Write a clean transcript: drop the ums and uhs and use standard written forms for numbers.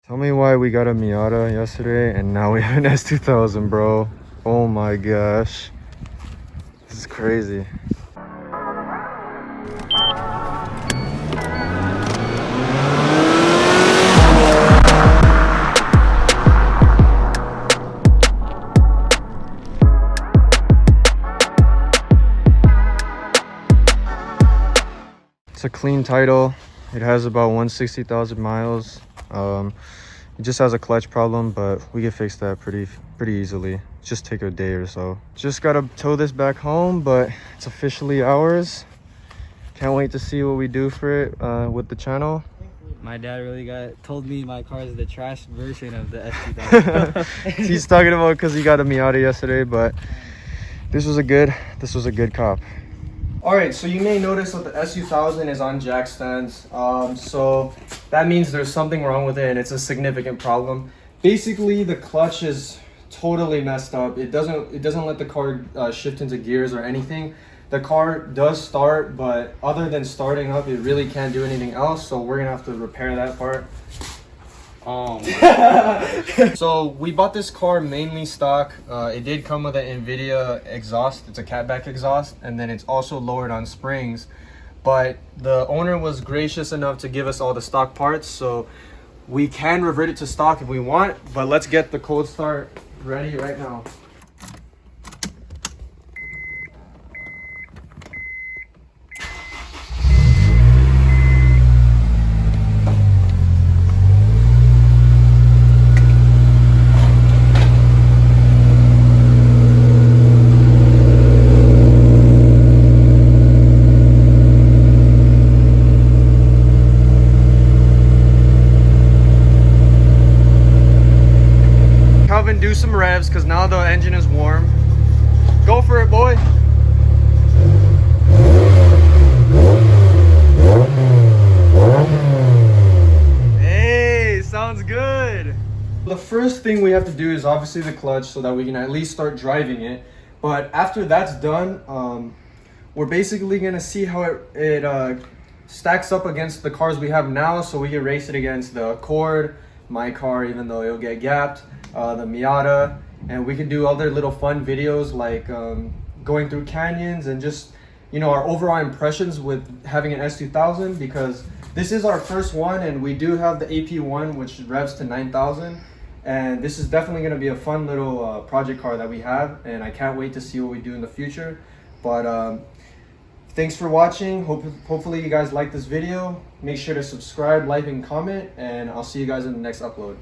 Tell me why we got a Miata yesterday and now we have an S2000, bro. Oh my gosh. This is crazy. It's a clean title. It has about 160,000 miles. It just has a clutch problem, but we can fix that pretty easily. Just take a day or so. Just gotta tow this back home, but it's officially ours. Can't wait to see what we do for it with the channel. My dad really told me my car is the trash version of the S2000. He's talking about because he got a Miata yesterday, but this was a good cop. All right, so you may notice that the S2000 is on jack stands. So that means there's something wrong with it and it's a significant problem. Basically, the clutch is totally messed up. It doesn't let the car shift into gears or anything. The car does start, but other than starting up, it really can't do anything else. So we're gonna have to repair that part. So we bought this car mainly stock. It did come with an Invidia exhaust. It's a Catback exhaust, and then it's also lowered on springs. But the owner was gracious enough to give us all the stock parts, so we can revert it to stock if we want. But let's get the cold start ready right now. Do some revs because now the engine is warm. Go for it, boy. Hey, sounds good. The first thing we have to do is obviously the clutch so that we can at least start driving it. But after that's done, we're basically gonna see how it stacks up against the cars we have now, so we can race it against the Accord, my car, even though it'll get gapped, the Miata, and we can do other little fun videos like going through canyons and just, you know, our overall impressions with having an S2000, because this is our first one and we do have the AP1 which revs to 9,000, and this is definitely going to be a fun little project car that we have, and I can't wait to see what we do in the future. But thanks for watching. Hopefully you guys like this video. Make sure to subscribe, like, and comment, and I'll see you guys in the next upload.